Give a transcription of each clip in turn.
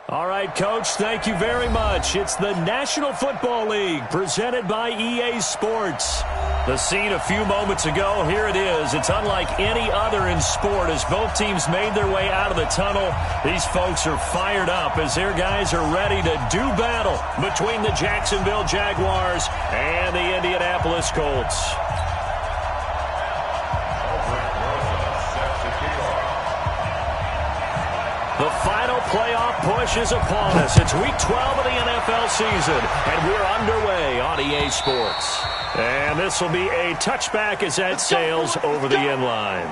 All right, Coach, thank you very much. It's the National Football League presented by EA Sports. The scene a few moments ago, here it is. It's unlike any other in sport as both teams made their way out of the tunnel. These folks are fired up as their guys are ready to do battle between the Jacksonville Jaguars and the Indianapolis Colts. The final playoff push is upon us. It's Week 12 of the NFL season, and we're underway on EA Sports. And this will be a touchback as that sails over the end line.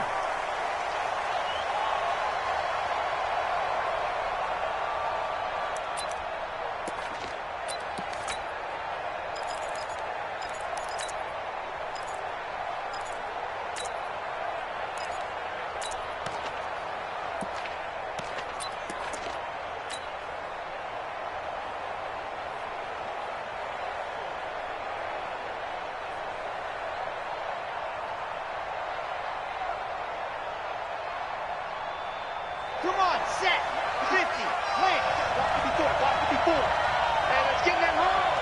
Come on, set, 50, land, block 54, and let's get in that hole.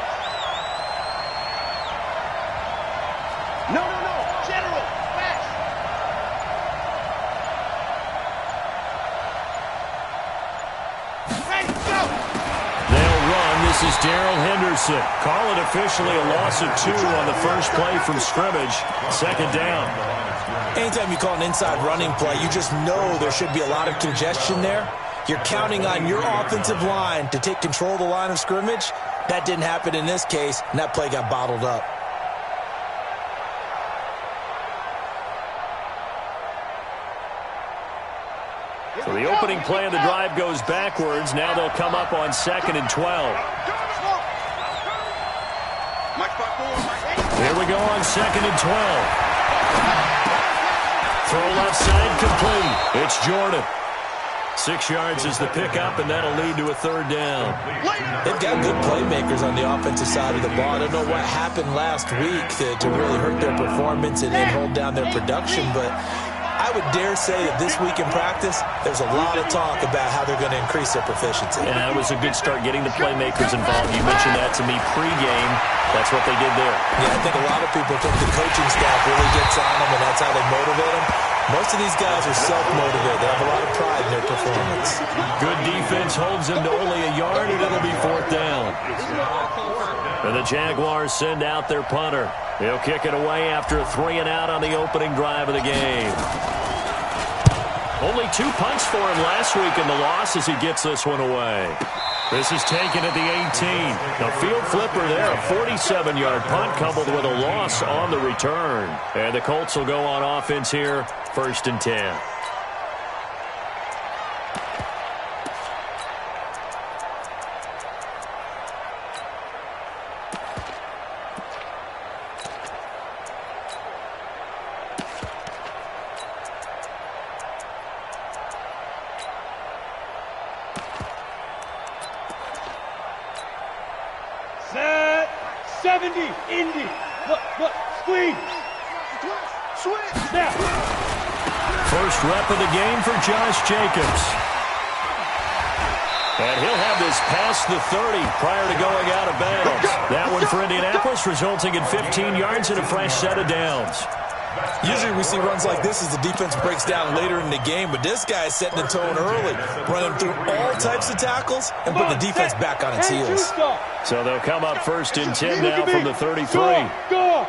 No, general, fast. Ready, go. They'll run. This is Darrell Henderson. Call it officially a loss of 2 on the first play from scrimmage. Second down. Anytime you call an inside running play, you just know there should be a lot of congestion there. You're counting on your offensive line to take control of the line of scrimmage. That didn't happen in this case, and that play got bottled up. So the opening play of the drive goes backwards. Now they'll come up on 2nd and 12. Here we go on 2nd and 12. Throw left side complete. It's Jordan. 6 yards is the pickup, and that'll lead to a third down. They've got good playmakers on the offensive side of the ball. I don't know what happened last week to really hurt their performance and hold down their production, but I would dare say that this week in practice, there's a lot of talk about how they're going to increase their proficiency. And that was a good start getting the playmakers involved. You mentioned that to me pregame. That's what they did there. Yeah, I think a lot of people think the coaching staff really gets on them, and that's how they motivate them. Most of these guys are self-motivated. They have a lot of pride in their performance. Good defense holds them to only a yard, and it'll be 4th down. And the Jaguars send out their punter. He'll kick it away after a 3 and out on the opening drive of the game. Only 2 punts for him last week in the loss as he gets this one away. This is taken at the 18. A field flipper there, a 47-yard punt coupled with a loss on the return. And the Colts will go on offense here, 1st and 10. Set, 70, Indy. Look, squeeze. Switch. Snap. First rep of the game for Josh Jacobs. And he'll have this past the 30 prior to going out of bounds. That one for Indianapolis, resulting in 15 yards and a fresh set of downs. Usually we see runs like this as the defense breaks down later in the game, but this guy is setting the tone early, running through all types of tackles and putting the defense back on its heels. So they'll come up 1st and 10 now from the 33. Go.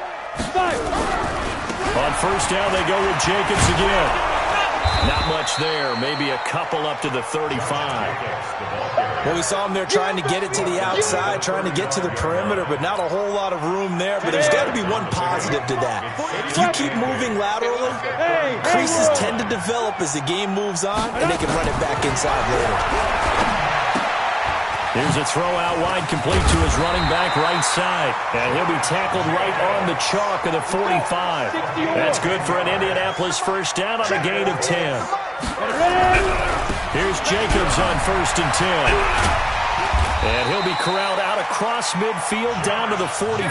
On 1st down, they go with Jacobs again. Not much there, maybe a couple up to the 35. Well, we saw him there trying to get it to the outside, trying to get to the perimeter, but not a whole lot of room there. But there's got to be one positive to that. If you keep moving laterally, creases tend to develop as the game moves on, and they can run it back inside later. Here's a throw out wide, complete to his running back right side. And he'll be tackled right on the chalk of the 45. That's good for an Indianapolis 1st down on a gain of 10. Here's Jacobs on 1st and 10. And he'll be corralled out across midfield down to the 45.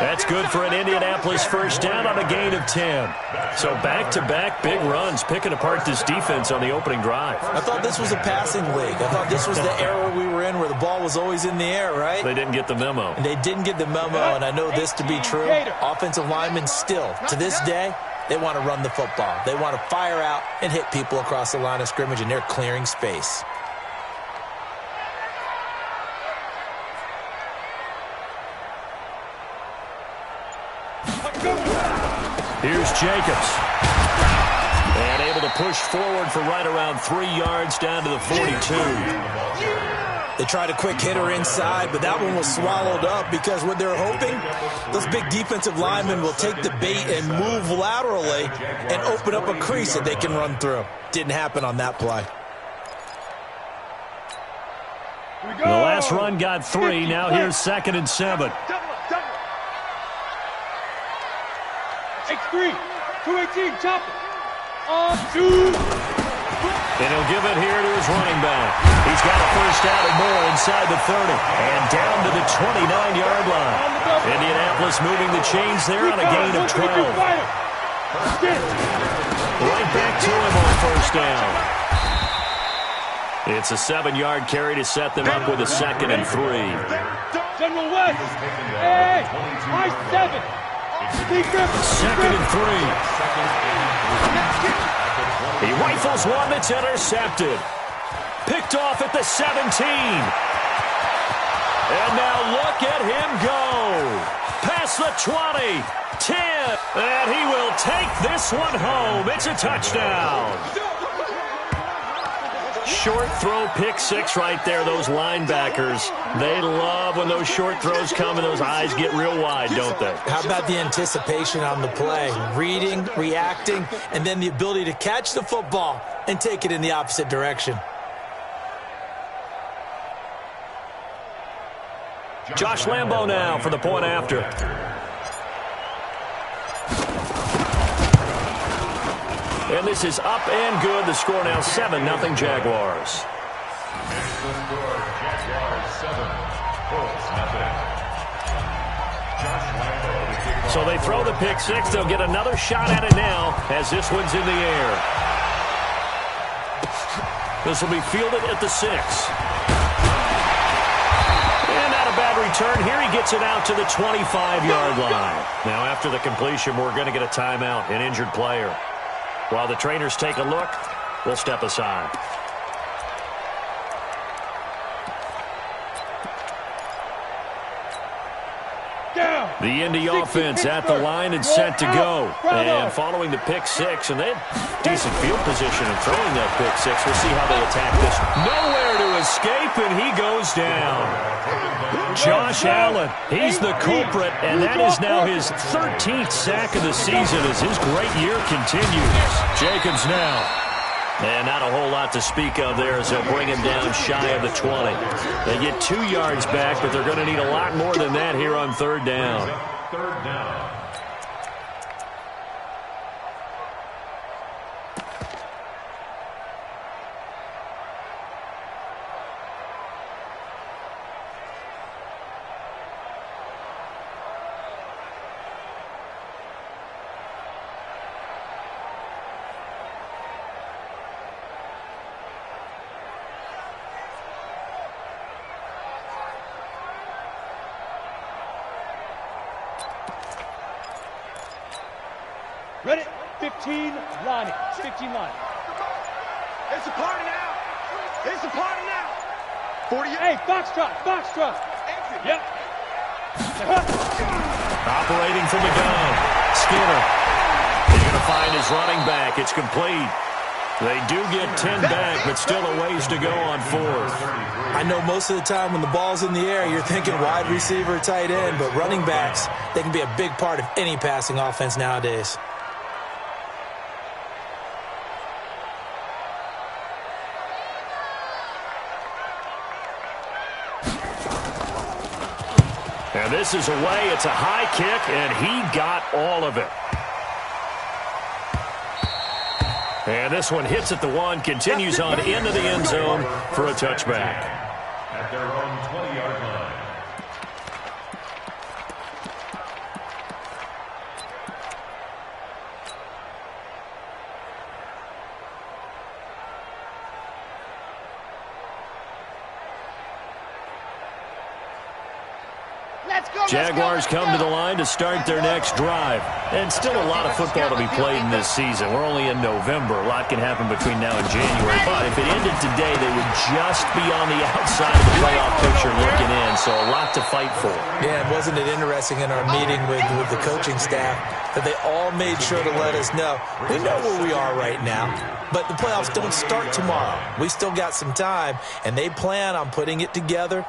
That's good for an Indianapolis first down on a gain of 10. So back-to-back big runs, picking apart this defense on the opening drive. I thought this was a passing league. I thought this was the era we were in where the ball was always in the air, right? They didn't get the memo. And they didn't get the memo, and I know this to be true. Offensive linemen still, to this day, they want to run the football. They want to fire out and hit people across the line of scrimmage, and they're clearing space. Here's Jacobs. And able to push forward for right around 3 yards down to the 42. They tried a quick hitter inside, but that one was swallowed up because what they're hoping, those big defensive linemen will take the bait and move laterally and open up a crease that they can run through. Didn't happen on that play. The last run got 3. Now here's 2nd and 7. X3, 218, chop it. Two. And he'll give it here to his running back. He's got a first down and more inside the 30. And down to the 29-yard line. Indianapolis moving the chains there on a gain of 12. Right back to him on first down. It's a 7-yard carry to set them up with a 2nd and 3. General West. Hey, high 7. 2nd and 3. He rifles one that's intercepted. Picked off at the 17. And now look at him go. Past the 20. 10. And he will take this one home. It's a touchdown. Short throw, pick 6 right there. Those linebackers, they love when those short throws come and those eyes get real wide, don't they? How about the anticipation on the play? Reading, reacting, and then the ability to catch the football and take it in the opposite direction. Josh Lambo now for the point after. And this is up and good. The score now 7-0 Jaguars. So they throw the pick 6. They'll get another shot at it now as this one's in the air. This will be fielded at the 6. And not a bad return. Here he gets it out to the 25-yard line. Now after the completion, we're going to get a timeout, an injured player. While the trainers take a look, we'll step aside. The Indy offense at the line and set to go. And following the pick 6, and they had decent field position in throwing that pick 6. We'll see how they attack this. Nowhere to escape, and he goes down. Josh Allen, he's the culprit, and that is now his 13th sack of the season as his great year continues. Jacobs now. And not a whole lot to speak of there as they'll bring him down shy of the 20. They get 2 yards back, but they're going to need a lot more than that here on 3rd down. Ready? 15 line. 15 line. It's a party now. It's a party now. 40. Hey, Foxtrot. Foxtrot. Yep. Operating from the gun. Skinner. He's going to find his running back. It's complete. They do get 10 back, but still a ways to go on 4th. I know most of the time when the ball's in the air, you're thinking wide receiver, tight end, but running backs, they can be a big part of any passing offense nowadays. And this is away. It's a high kick, and he got all of it. And this one hits at the 1, continues on into the end zone for a touchback. At their own 20-yard Jaguars come to the line to start their next drive. And still a lot of football to be played in this season. We're only in November. A lot can happen between now and January. But if it ended today, they would just be on the outside of the playoff picture looking in. So a lot to fight for. Yeah, and wasn't it interesting in our meeting with the coaching staff that they all made sure to let us know, we know where we are right now, but the playoffs don't start tomorrow. We still got some time, and they plan on putting it together,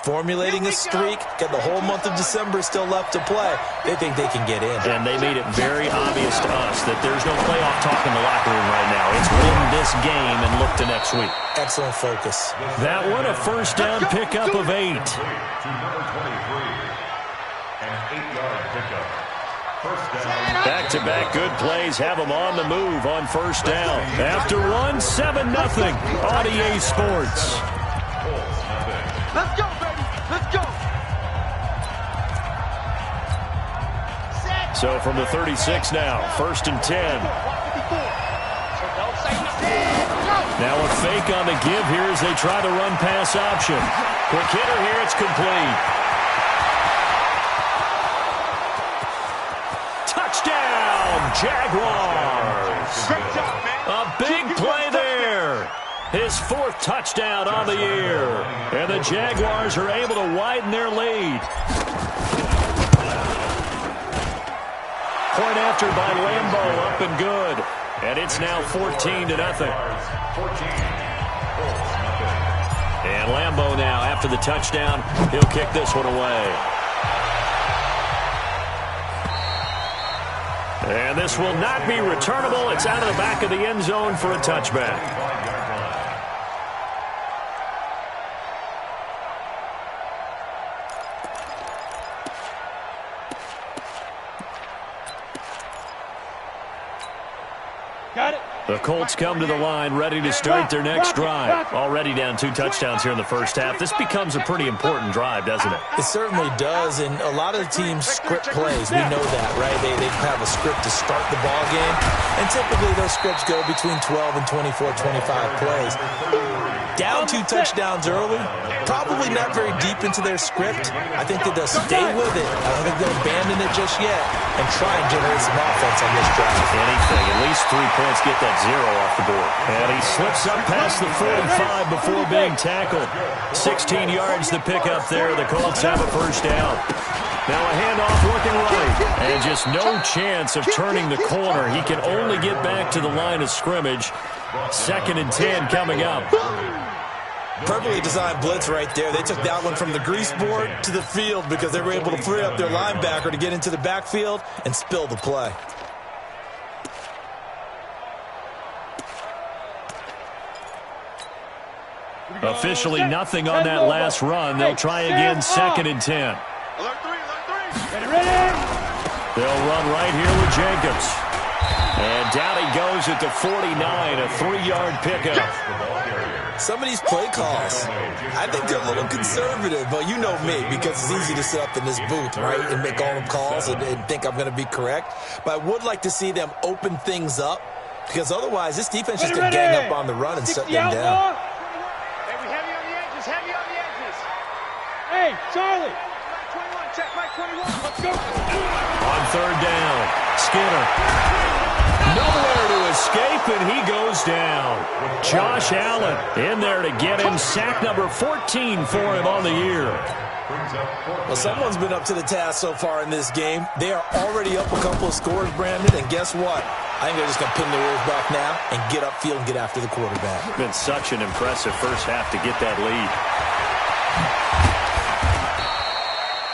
formulating a streak, got the whole month of December still left to play. They think they can get in. And they made it very obvious to us that there's no playoff talk in the locker room right now. It's win this game and look to next week. Excellent focus. That one, a first down pickup of 8. Back-to-back good plays have them on the move on first down. After one, 7-0 on EA Sports. Let's go, baby. Let's go. So from the 36 now, 1st and 10. Now a fake on the give here as they try the run pass option. Quick hitter here, it's complete. Touchdown, Jaguars. Great job, man. A big play there. His 4th touchdown on the year. And the Jaguars are able to widen their lead. Point after by Lambeau, up and good. And it's now 14-0. And Lambeau now, after the touchdown, he'll kick this one away. And this will not be returnable. It's out of the back of the end zone for a touchback. Got it. The Colts come to the line ready to start their next drive. Already down 2 touchdowns here in the first half. This becomes a pretty important drive, doesn't it? It certainly does, and a lot of the teams script plays. We know that, right? They have a script to start the ball game, and typically those scripts go between 12 and 24, 25 plays. Down 2 touchdowns early, probably not very deep into their script. I think that they'll stay with it. I don't think they'll abandon it just yet and try and generate some offense on this drive. Anything, at least 3 points, get that 0 off the board. And he slips up past the 45 before being tackled. 16 yards to pick up there. The Colts have a first down. Now a handoff looking right. And just no chance of turning the corner. He can only get back to the line of scrimmage. 2nd and 10 coming up. Perfectly designed blitz right there. They took that one from the grease board to the field because they were able to free up their linebacker to get into the backfield and spill the play. Officially nothing on that last run. They'll try again, 2nd and 10. Alert 3, alert 3. Ready. They'll run right here with Jacobs. And down he goes at the 49, a 3-yard pickup. Some of these play calls, I think they're a little conservative, but you know me, because it's easy to sit up in this booth, right, and make all the calls and think I'm going to be correct. But I would like to see them open things up, because otherwise this defense is going to gang up on the run and shut them down. Hey, we heavy on the edges, heavy on the edges. Hey, Charlie. Mike 21, check Mike 21. Let's go. On 3rd down, Skinner. Nowhere to escape, and he goes down. Josh Allen in there to get him. Sack number 14 for him on the year. Well, someone's been up to the task so far in this game. They are already up a couple of scores, Brandon, and guess what? I think they're just going to pin their ears back now and get upfield and get after the quarterback. It's been such an impressive first half to get that lead.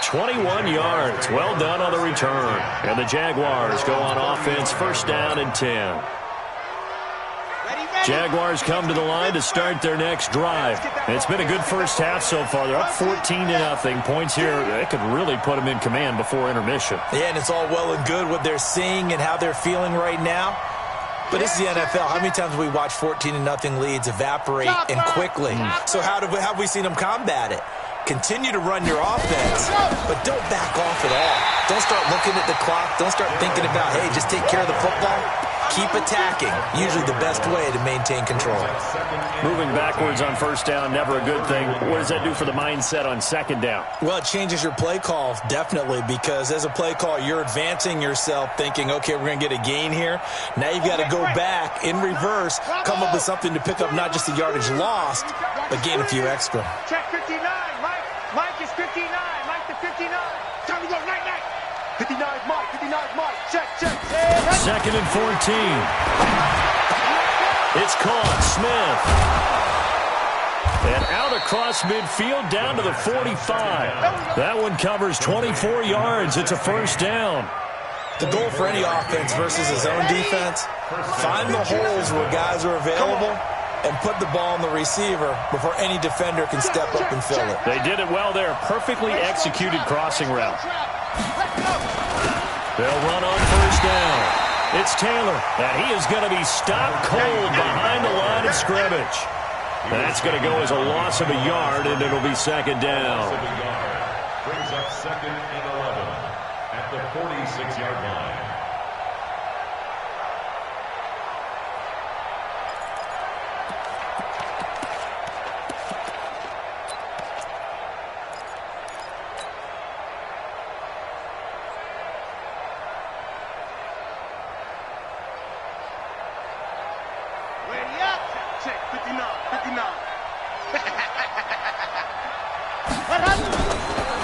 21 yards. Well done on the return. And the Jaguars go on offense, 1st down and 10. Jaguars come to the line to start their next drive. It's been a good first half so far. They're up 14-0. Points here, they could really put them in command before intermission. Yeah, and it's all well and good what they're seeing and how they're feeling right now. But this is the NFL. How many times have we watched 14-0 leads evaporate and quickly? So how have we seen them combat it? Continue to run your offense, but don't back off at all. Don't start looking at the clock. Don't start thinking about, hey, just take care of the football. keep attacking. Usually the best way to maintain control. Moving backwards on first down, never a good thing. What does that do for the mindset on second down? Well, it changes your play call, definitely, because as a play call, you're advancing yourself thinking, okay, we're going to get a gain here. Now you've got to go back in reverse, come up with something to pick up not just the yardage lost, but gain a few extra. Check 59, Mike. Mike is 59. Mike to 59. Time to go, night, night. 59 is Mike. 59 is Mike. Check, check. Second and 14. It's caught. Smith. And out across midfield down to the 45. That one covers 24 yards. It's a first down. The goal for any offense versus his own defense, find the holes where guys are available and put the ball on the receiver before any defender can step up and fill it. They did it well there. Perfectly executed crossing route. They'll run on first down. It's Taylor, and he is going to be stopped cold behind the line of scrimmage. That's going to go as a loss of a yard, and it'll be second down. Brings up second and 11 at the 46-yard line.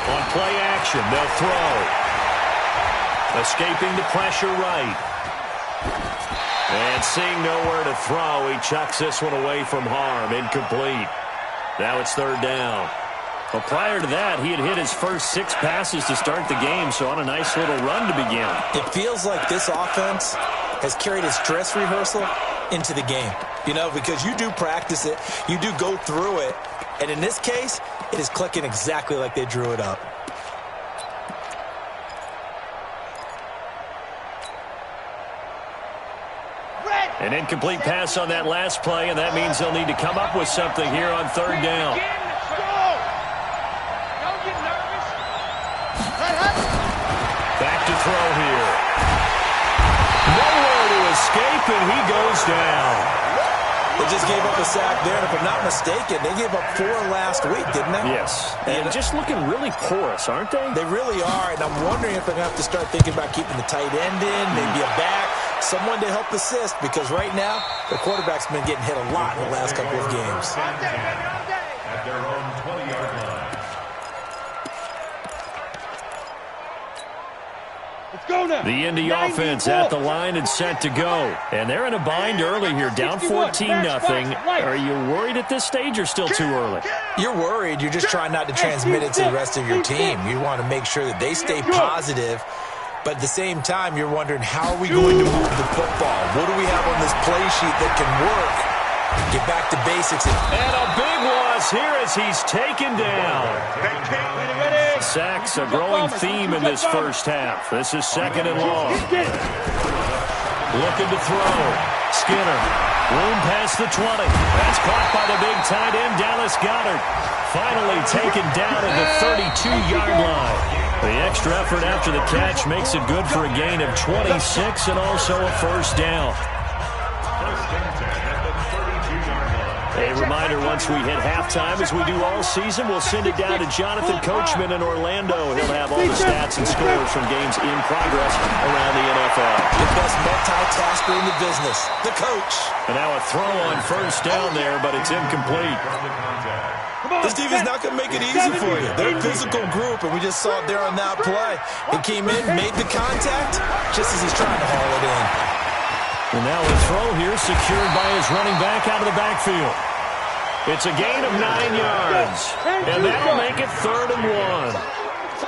On play action, they'll throw. Escaping the pressure right. And seeing nowhere to throw, he chucks this one away from harm. Incomplete. Now it's third down. Well, prior to that, he had hit his first 6 passes to start the game, so on a nice little run to begin. It feels like this offense has carried its dress rehearsal into the game. You know, because you do practice it, you do go through it, and in this case, it is clicking exactly like they drew it up. An incomplete pass on that last play, and that means they'll need to come up with something here on third down. Back to throw here. Nowhere to escape, and he goes down. They just gave up a sack there, and if I'm not mistaken, they gave up 4 last week, didn't they? Yes. And just looking really porous, aren't they? They really are, and I'm wondering if they're going to have to start thinking about keeping the tight end in, maybe a back, someone to help assist, because right now, the quarterback's been getting hit a lot in the last couple of games. At their own 20-yard line. The Indy offense at the line and set to go. And they're in a bind early here, down 14-0. Are you worried at this stage or still too early? You're worried. You're just trying not to transmit it to the rest of your team. You want to make sure that they stay positive. But at the same time, you're wondering, how are we going to move the football? What do we have on this play sheet that can work? Get back to basics. And a big loss here as he's taken down. Sacks, a growing theme in this first half. This is second and long. Looking to throw. Skinner. Room past the 20. That's caught by the big tight end, Dallas Goedert. Finally taken down at the 32-yard line. The extra effort after the catch makes it good for a gain of 26 and also a first down. A reminder, once we hit halftime, as we do all season, we'll send it down to Jonathan Coachman in Orlando. He'll have all the stats and scores from games in progress around the NFL. The best multitasker in the business, the coach. And now a throw on first down there, but it's incomplete. This defense is not going to make it easy for you. They're a physical group, and we just saw it there on that play. He came in, made the contact, just as he's trying to haul it in. And now a throw here secured by his running back out of the backfield. It's a gain of 9 yards. And that'll make it 3rd and 1.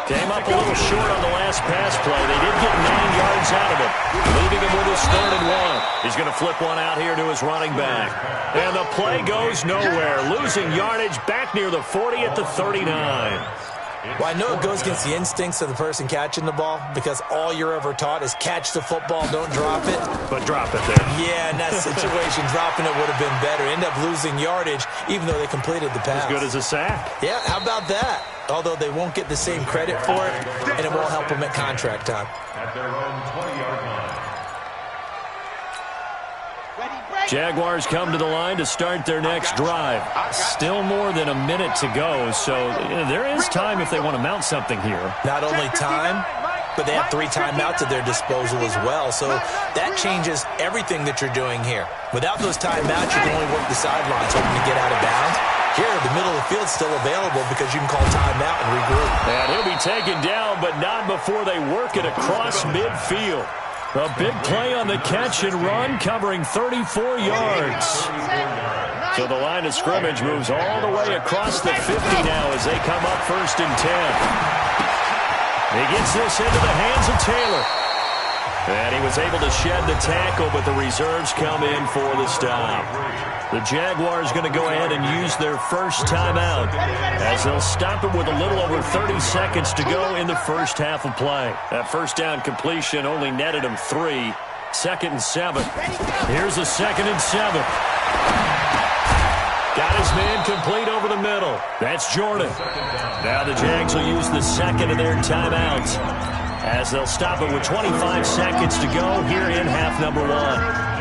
Came up a little short on the last pass play. They did get 9 yards out of it, leaving him with his 3rd and 1. He's going to flip one out here to his running back. And the play goes nowhere, losing yardage back near the 40 at the 39. Well, I know it goes against the instincts of the person catching the ball, because all you're ever taught is catch the football, don't drop it. But drop it there. Yeah, in that situation, dropping it would have been better. End up losing yardage, even though they completed the pass. As good as a sack. Yeah, how about that? Although they won't get the same credit for it, and it won't help them at contract time. At their own 20-yard line. Jaguars come to the line to start their next drive. Still more than a minute to go, so there is time if they want to mount something here. Not only time, but they have 3 timeouts at their disposal as well, so that changes everything that you're doing here. Without those timeouts, you can only work the sidelines hoping to get out of bounds. Here, the middle of the field's still available because you can call timeout and regroup. And he'll be taken down, but not before they work it across midfield. A big play on the catch and run, covering 34 yards. So the line of scrimmage moves all the way across the 50 now as they come up 1st and 10. He gets this into the hands of Taylor. And he was able to shed the tackle, but the reserves come in for the stop. The Jaguars going to go ahead and use their first timeout as they'll stop it with a little over 30 seconds to go in the first half of play. That first down completion only netted him 3. 2nd and 7. Here's a 2nd and 7. Got his man complete over the middle. That's Jordan. Now the Jags will use the second of their timeouts as they'll stop it with 25 seconds to go here in half number 1.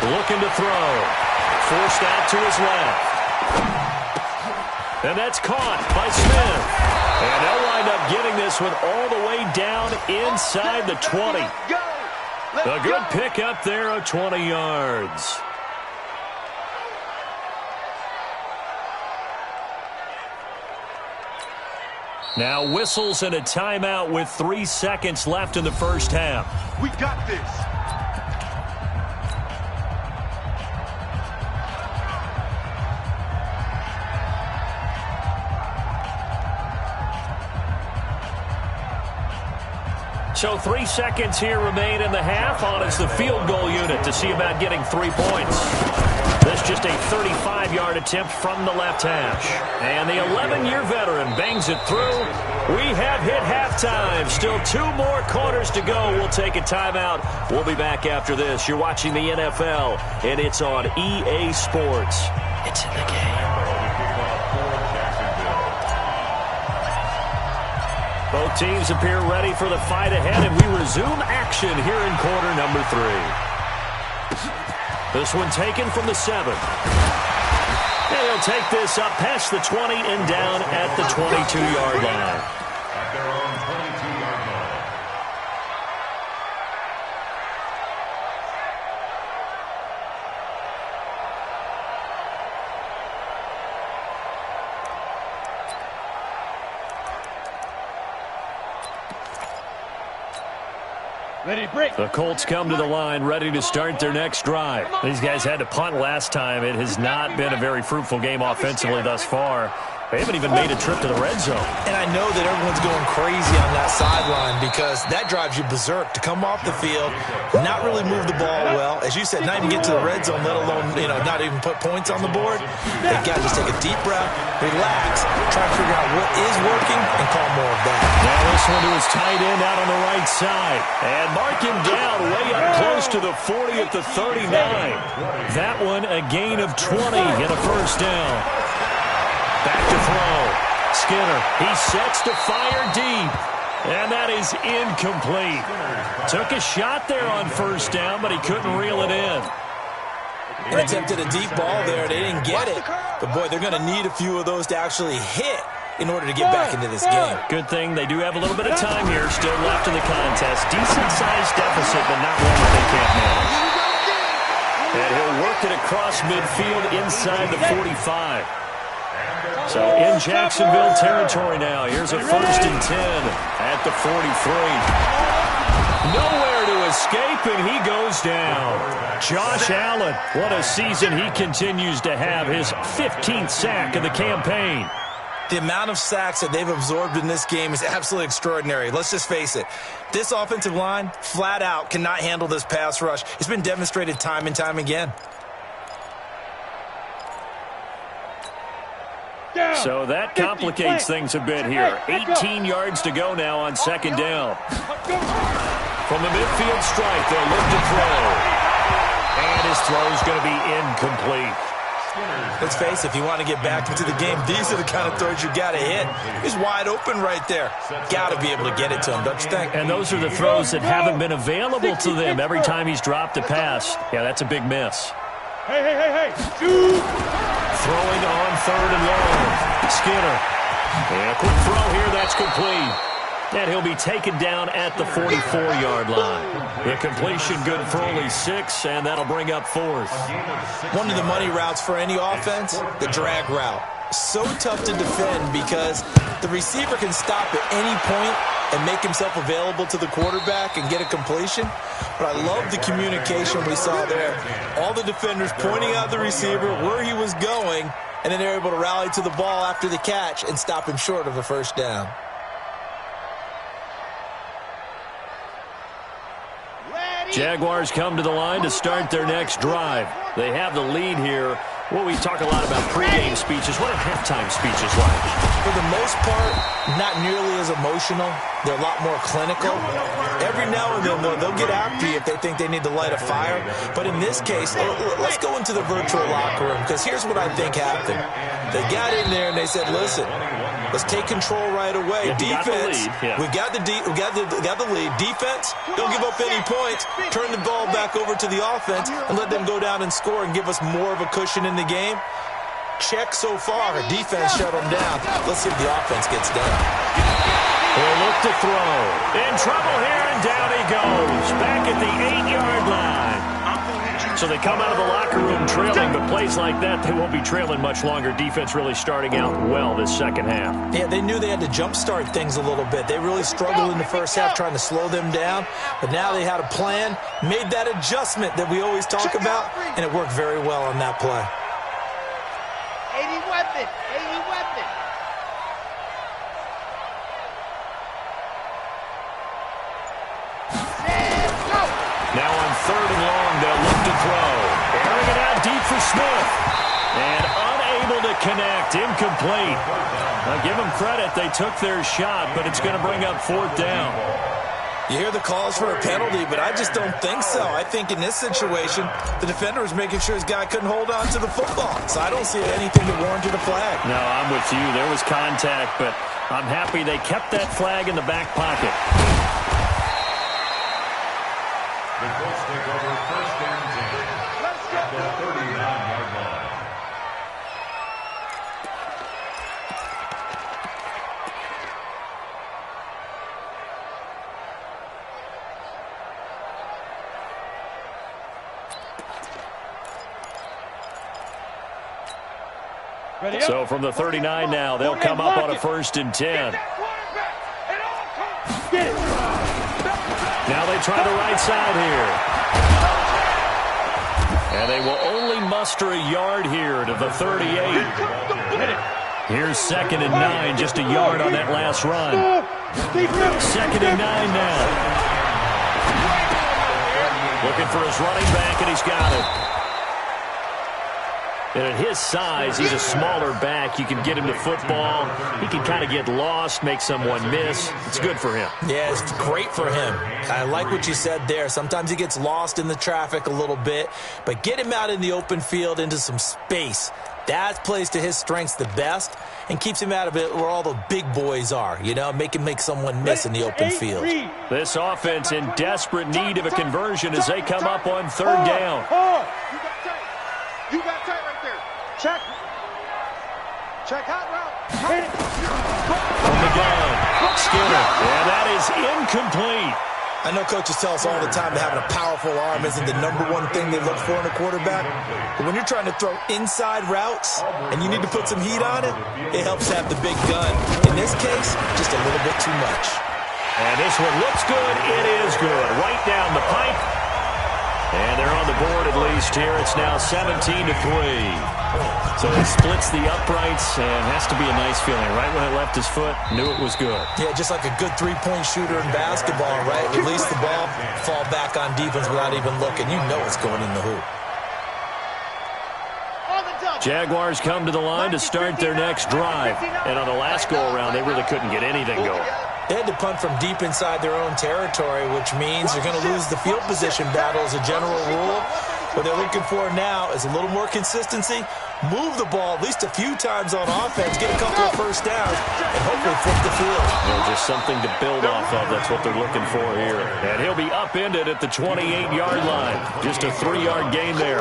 Looking to throw. Forced out to his left. And that's caught by Smith. And they'll wind up getting this one all the way down inside the 20. A good pick up there of 20 yards. Now whistles and a timeout with 3 seconds left in the first half. We got this. So 3 seconds here remain in the half. On is the field goal unit to see about getting 3 points. This just a 35-yard attempt from the left hash. And the 11-year veteran bangs it through. We have hit halftime. Still 2 more quarters to go. We'll take a timeout. We'll be back after this. You're watching the NFL, and it's on EA Sports. It's in the game. Both teams appear ready for the fight ahead, and we resume action here in quarter number 3. This one taken from the 7. And he'll take this up past the 20 and down at the 22-yard line. At their own 22-yard line. The Colts come to the line ready to start their next drive. These guys had to punt last time. It has not been a very fruitful game offensively thus far. They haven't even made a trip to the red zone. And I know that everyone's going crazy on that sideline because that drives you berserk to come off the field, not really move the ball well. As you said, not even get to the red zone, let alone, not even put points on the board. They've got to just take a deep breath, relax, try to figure out what is working, and call more of that. Now this one to his tight end out on the right side. And mark him down way up close to the 40 at the 39. That one a gain of 20 and a first down. Back to throw. Skinner, he sets to fire deep. And that is incomplete. Took a shot there on first down, but he couldn't reel it in. And attempted a deep ball there. They didn't get it. But, boy, they're going to need a few of those to actually hit in order to get back into this game. Good thing they do have a little bit of time here still left in the contest. Decent-sized deficit, but not one that they can't manage. And he'll work it across midfield inside the 45. So in Jacksonville territory now. Here's a 1st and 10 at the 43. Nowhere to escape, and he goes down. Josh Allen, what a season he continues to have. His 15th sack of the campaign. The amount of sacks that they've absorbed in this game is absolutely extraordinary. Let's just face it. This offensive line, flat out, cannot handle this pass rush. It's been demonstrated time and time again. So that complicates things a bit here. 18 yards to go now on 2nd down. From the midfield stripe, they'll look to throw. And his throw's going to be incomplete. Let's face it, if you want to get back into the game, these are the kind of throws you got to hit. He's wide open right there. Got to be able to get it to him, don't you think? And those are the throws that haven't been available to them every time he's dropped a pass. Yeah, that's a big miss. Hey. Throwing on 3rd and long. Skinner. And a quick throw here, that's complete. And he'll be taken down at the 44-yard line. The completion good for only 6, and that'll bring up 4th. One of the money routes for any offense, the drag route. So tough to defend because the receiver can stop at any point and make himself available to the quarterback and get a completion. But I love the communication we saw there. All the defenders pointing out the receiver, where he was going, and then they're able to rally to the ball after the catch and stop him short of a first down. Jaguars come to the line to start their next drive. They have the lead here. Well, we talk a lot about pregame speeches. What are halftime speeches like? For the most part, not nearly as emotional. They're a lot more clinical. Every now and then, they'll get after you if they think they need to light a fire. But in this case, let's go into the virtual locker room, because here's what I think happened. They got in there and they said, listen, let's take control right away. Defense, we got the lead. Defense, don't give up any points. Turn the ball back over to the offense and let them go down and score and give us more of a cushion in the game. Check so far. Defense shut them down. Let's see if the offense gets down. He'll look to throw. In trouble here, and down he goes. Back at the 8-yard line. So they come out of the locker room trailing, but plays like that, they won't be trailing much longer. Defense really starting out well this second half. Yeah, they knew they had to jumpstart things a little bit. They really struggled in the first half trying to slow them down, but now they had a plan, made that adjustment that we always talk about, and it worked very well on that play. 80 weapon. Now on 3rd and long, they'll look to throw. Airing it out deep for Smith. And unable to connect. Incomplete. Now give them credit. They took their shot, but it's going to bring up 4th down. You hear the calls for a penalty, but I just don't think so. I think in this situation, the defender was making sure his guy couldn't hold on to the football. So I don't see anything that warranted a flag. No, I'm with you. There was contact, but I'm happy they kept that flag in the back pocket. The Colts take over 1st and 10 at the 39-yard line. So from the 39 now, they'll come up on a 1st and 10. Now they try the right side here. And they will only muster a yard here to the 38. Here's 2nd and 9, just a yard on that last run. 2nd and 9 now. Looking for his running back, and he's got it. And at his size, he's a smaller back. You can get him to football. He can kind of get lost, make someone miss. It's good for him. Yeah, it's great for him. I like what you said there. Sometimes he gets lost in the traffic a little bit, but get him out in the open field into some space. That plays to his strengths the best and keeps him out of it where all the big boys are, you know, make him make someone miss in the open field. This offense in desperate need of a conversion as they come up on 3rd down. You got tight right there. Check hot route. From the gun, Skinner. And that is incomplete. I know coaches tell us all the time that having a powerful arm isn't the #1 thing they look for in a quarterback. But when you're trying to throw inside routes and you need to put some heat on it, it helps to have the big gun. In this case, just a little bit too much. And this one looks good. It is good. Right down the pipe. And they're on the board at least here. It's now 17-3. So it splits the uprights and has to be a nice feeling. Right when it left his foot, knew it was good. Yeah, just like a good three-point shooter in basketball, right? Release the ball, fall back on defense without even looking. You know it's going in the hoop. Jaguars come to the line to start their next drive. And on the last go-around, they really couldn't get anything going. They had to punt from deep inside their own territory, which means they're going to lose the field position battle as a general rule. What they're looking for now is a little more consistency, move the ball at least a few times on offense, get a couple of first downs, and hopefully flip the field. Well, just something to build off of. That's what they're looking for here. And he'll be upended at the 28-yard line. Just a 3-yard gain there.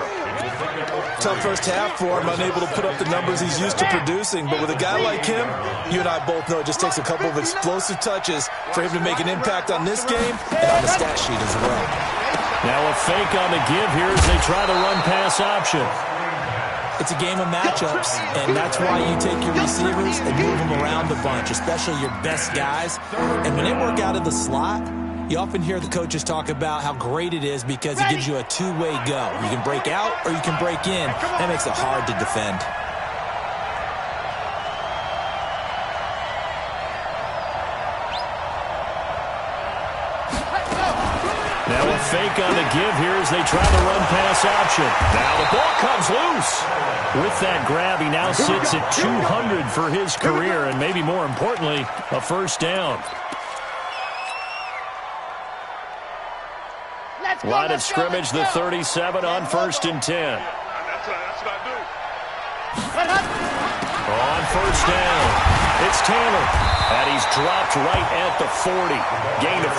Tough first half for him, unable to put up the numbers he's used to producing. But with a guy like him, you and I both know it just takes a couple of explosive touches for him to make an impact on this game and on the stat sheet as well. Now a fake on the give here as they try the run-pass option. It's a game of matchups, and that's why you take your receivers and move them around a bunch, especially your best guys. And when they work out of the slot, you often hear the coaches talk about how great it is because it gives you a two-way go. You can break out or you can break in. That makes it hard to defend. Now a fake on the give here as they try the run-pass option. Now the ball comes loose. With that grab, he now sits at 200 for his career, and maybe more importantly, a first down. Line of scrimmage, the 37 on 1st and 10. That's what I do. On first down, it's Taylor. And he's dropped right at the 40. Gain of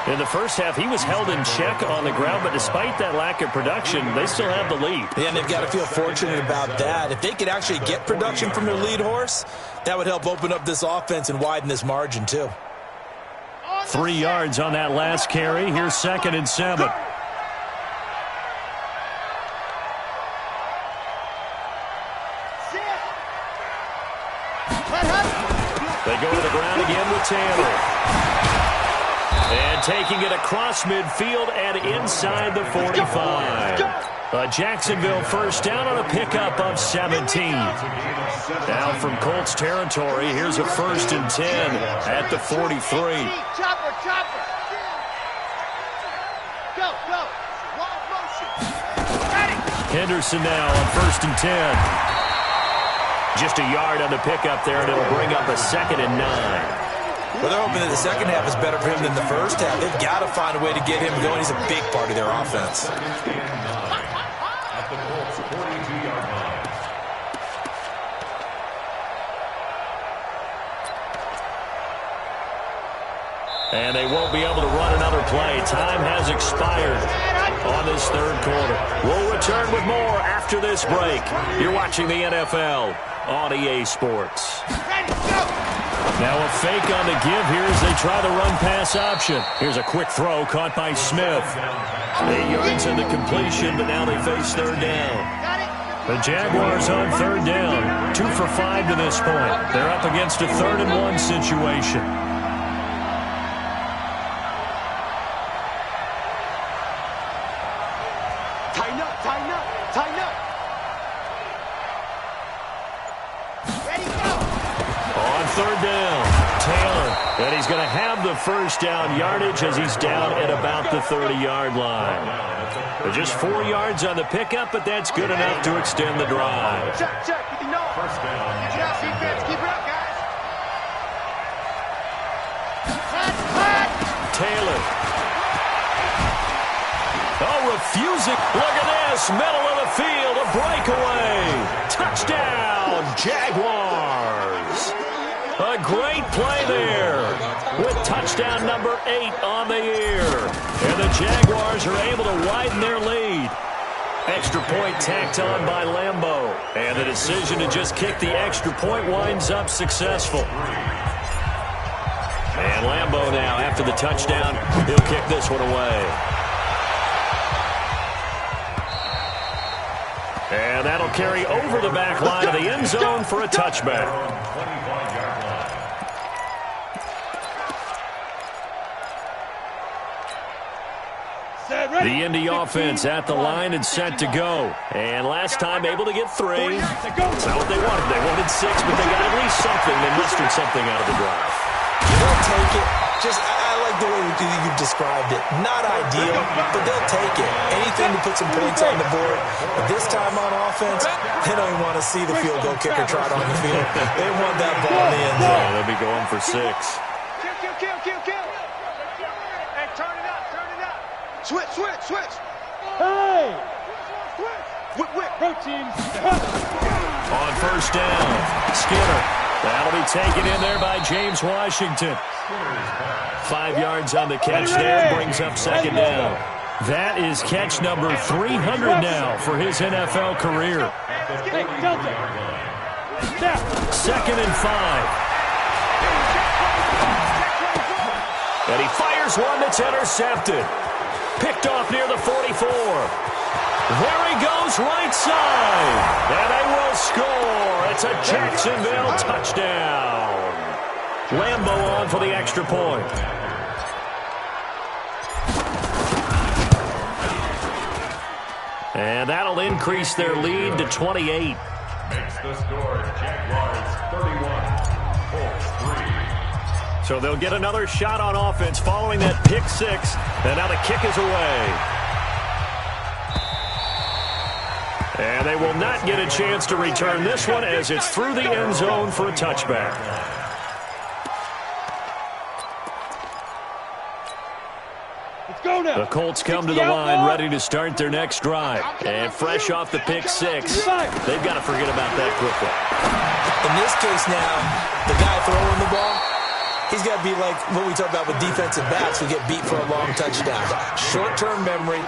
3. In the first half, he was held in check on the ground, but despite that lack of production, they still have the lead. Yeah, and they've got to feel fortunate about that. If they could actually get production from their lead horse, that would help open up this offense and widen this margin too. 3 yards on that last carry. Here's 2nd and 7. They go to the ground again with Taylor. And taking it across midfield and inside the 45. A Jacksonville first down on a pickup of 17. Now from Colts territory, here's a 1st and 10 at the 43. Chopper. Go. Long motion. Henderson now on 1st and 10. Just a yard on the pickup there, and it'll bring up a 2nd and 9. Well, they're hoping that the second half is better for him than the first half. They've got to find a way to get him going. He's a big part of their offense. At the Colts 42-yard line. And they won't be able to run another play. Time has expired on this 3rd quarter. We'll return with more after this break. You're watching the NFL on EA Sports. Ready, go. Now a fake on the give here as they try the run-pass option. Here's a quick throw caught by Smith. 8 yards in the completion, but now they face 3rd down. The Jaguars on 3rd down. 2 for 5 to this point. They're up against a 3rd and 1 situation. Tighten up. Ready, go. On 3rd down, Taylor. And he's going to have the first down yardage as he's down at about the 30-yard line. Just 4 yards on the pickup, but that's good enough to extend the drive. Check. Keep it going. First down. Keep it up, defense. Keep it up, guys. Cut. Taylor. Oh, refusing. Look at this. Middle of the field. A breakaway. Touchdown, Jaguars. A great play there with touchdown number 8 on the year. And the Jaguars are able to widen their lead. Extra point tacked on by Lambeau. And the decision to just kick the extra point winds up successful. And Lambeau now, after the touchdown, he'll kick this one away. And that'll carry over the back line of the end zone for a touchback. 25-yard line. The Indy offense at the line and set to go. And last time able to get 3. That's not what they wanted. They wanted 6, but they got at least something. They mustered something out of the drive. They'll take it. I like the way you've described it. Not ideal, but they'll take it. Anything to put some points on the board. But this time on offense, they don't even want to see the field goal kicker trot on the field. They want that ball in the end zone. They'll be going for 6. Kill. Hey, turn it up. Switch. Hey! Whip. Both teams. On first down, Skinner. That'll be taken in there by James Washington. 5 yards on the catch there, brings up second down. That is catch number 300 now for his NFL career. Second and 5. And he fires one that's intercepted. Picked off near the 44. There he goes, right side. And they will score. It's a Jacksonville touchdown. Lambeau on for the extra point. And that'll increase their lead to 28. Makes the score Jaguars 31, Colts 3. So they'll get another shot on offense following that pick 6. And now the kick is away. And they will not get a chance to return this one as it's through the end zone for a touchback. Let's go now. The Colts come to the line ready to start their next drive. And fresh off the pick 6, they've got to forget about that quickly. In this case now, the guy throwing the ball, he's got to be like what we talk about with defensive backs who get beat for a long touchdown. Short-term memory,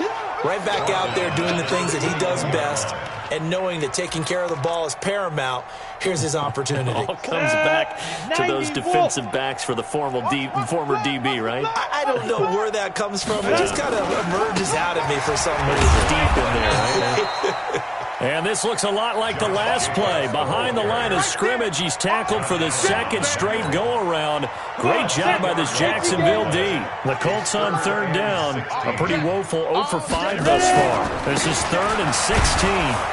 right back out there doing the things that he does best, and knowing that taking care of the ball is paramount. Here's his opportunity. All comes back to those defensive backs for the former DB, right? I don't know where that comes from. It just kind of emerges out of me for some reason. It's deep in there, right? And this looks a lot like the last play. Behind the line of scrimmage, he's tackled for the second straight go-around. Great job by this Jacksonville D. The Colts on third down. A pretty woeful 0 for 5 thus far. This is 3rd and 16.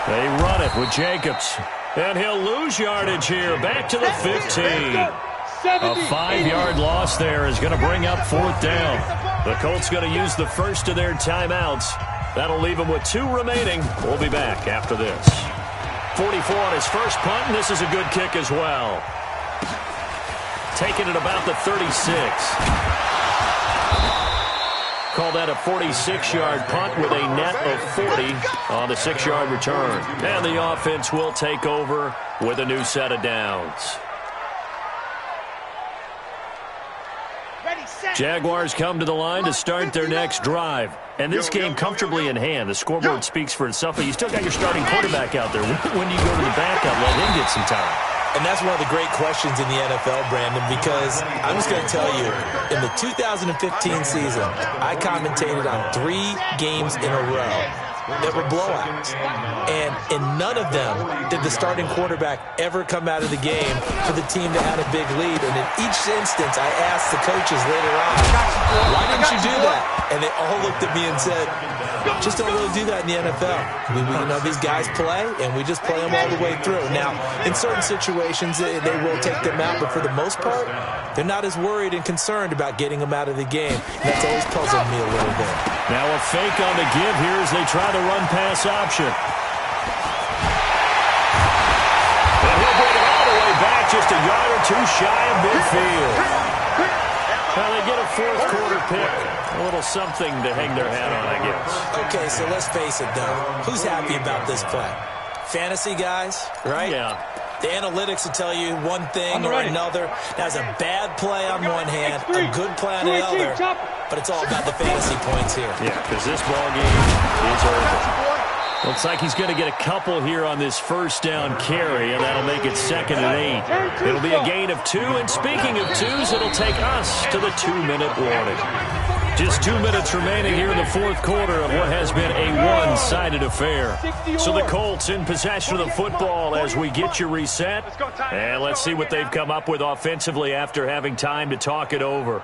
They run it with Jacobs. And he'll lose yardage here. Back to the 15. A 5-yard loss there is going to bring up 4th down. The Colts going to use the first of their timeouts. That'll leave him with 2 remaining. We'll be back after this. 44 on his first punt, and this is a good kick as well. Taking it about the 36. Call that a 46-yard punt with a net of 40 on the 6-yard return. And the offense will take over with a new set of downs. Jaguars come to the line to start their next drive. And this game comfortably in hand. The scoreboard speaks for itself, but you still got your starting quarterback out there. When you go to the backup, let him get some time. And that's one of the great questions in the NFL, Brandon, because I'm just going to tell you, in the 2015 season, I commentated on 3 games in a row that were blowouts. And in none of them did the starting quarterback ever come out of the game for the team that had a big lead. And in each instance, I asked the coaches later on, why didn't you do that? And they all looked at me and said, just don't really do that in the NFL. These guys play, and we just play them all the way through. Now, in certain situations, they will take them out, but for the most part, they're not as worried and concerned about getting them out of the game. And that's always puzzled me a little bit. Now a fake on the give here as they try the run-pass option. And he'll bring it all the way back, just a yard or 2 shy of midfield. Well, they get a 4th quarter pick. A little something to hang their hat on, I guess. Okay, so let's face it, though. Who's happy about this play? Fantasy guys, right? Yeah. The analytics will tell you one thing or another. That's a bad play on one hand, a good play on the other, but it's all about the fantasy points here. Yeah, because this ball game is over. Looks like he's going to get a couple here on this first down carry, and that'll make it 2nd and 8. It'll be a gain of 2, and speaking of 2s, it'll take us to the 2-minute warning. Just 2 minutes remaining here in the 4th quarter of what has been a one-sided affair. So the Colts in possession of the football as we get you reset. And let's see what they've come up with offensively after having time to talk it over.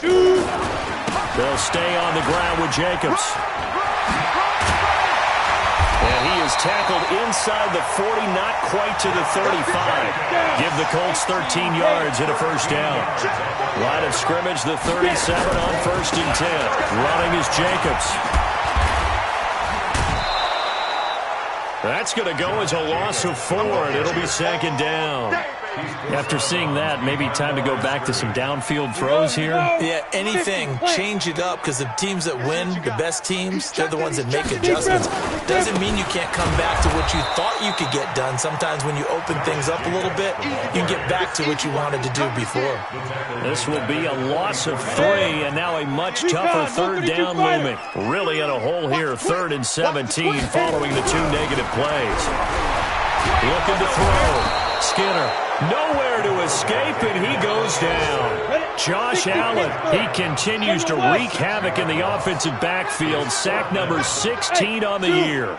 They'll stay on the ground with Jacobs. And he is tackled inside the 40, not quite to the 35. Give the Colts 13 yards and a first down. Line of scrimmage, the 37 on 1st and 10. Running is Jacobs. That's going to go as a loss of 4, and it'll be 2nd down. After seeing that, maybe time to go back to some downfield throws here. Yeah, anything. Change it up, because the teams that win, the best teams, they're the ones that make adjustments. Doesn't mean you can't come back to what you thought you could get done. Sometimes when you open things up a little bit, you can get back to what you wanted to do before. This will be a loss of 3, and now a much tougher third down looming. Really in a hole here, 3rd and 17 following the 2 negative plays. Looking to throw. Skinner, nowhere to escape, and he goes down. Josh Allen, he continues to wreak havoc in the offensive backfield. Sack number 16 on the year.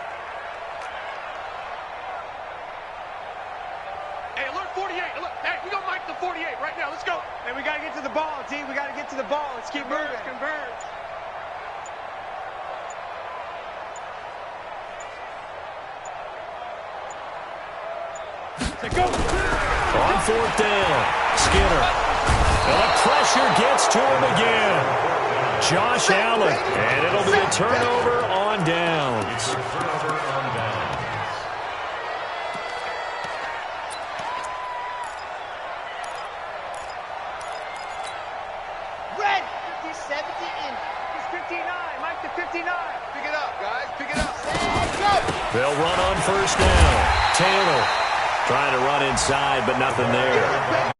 Hey, alert 48. Alert. Hey, we gonna mic the 48 right now. Let's go. Hey, we gotta get to the ball, T. We gotta get to the ball. Let's keep moving. Converge. On 4th down, Skinner. And the pressure gets to him again. Josh Allen, and it'll be a turnover on downs. Red, 57 to end. It's 59. Mike to 59. Pick it up, guys. Pick it up. Go. They'll run on 1st down. Taylor trying to run inside, but nothing there.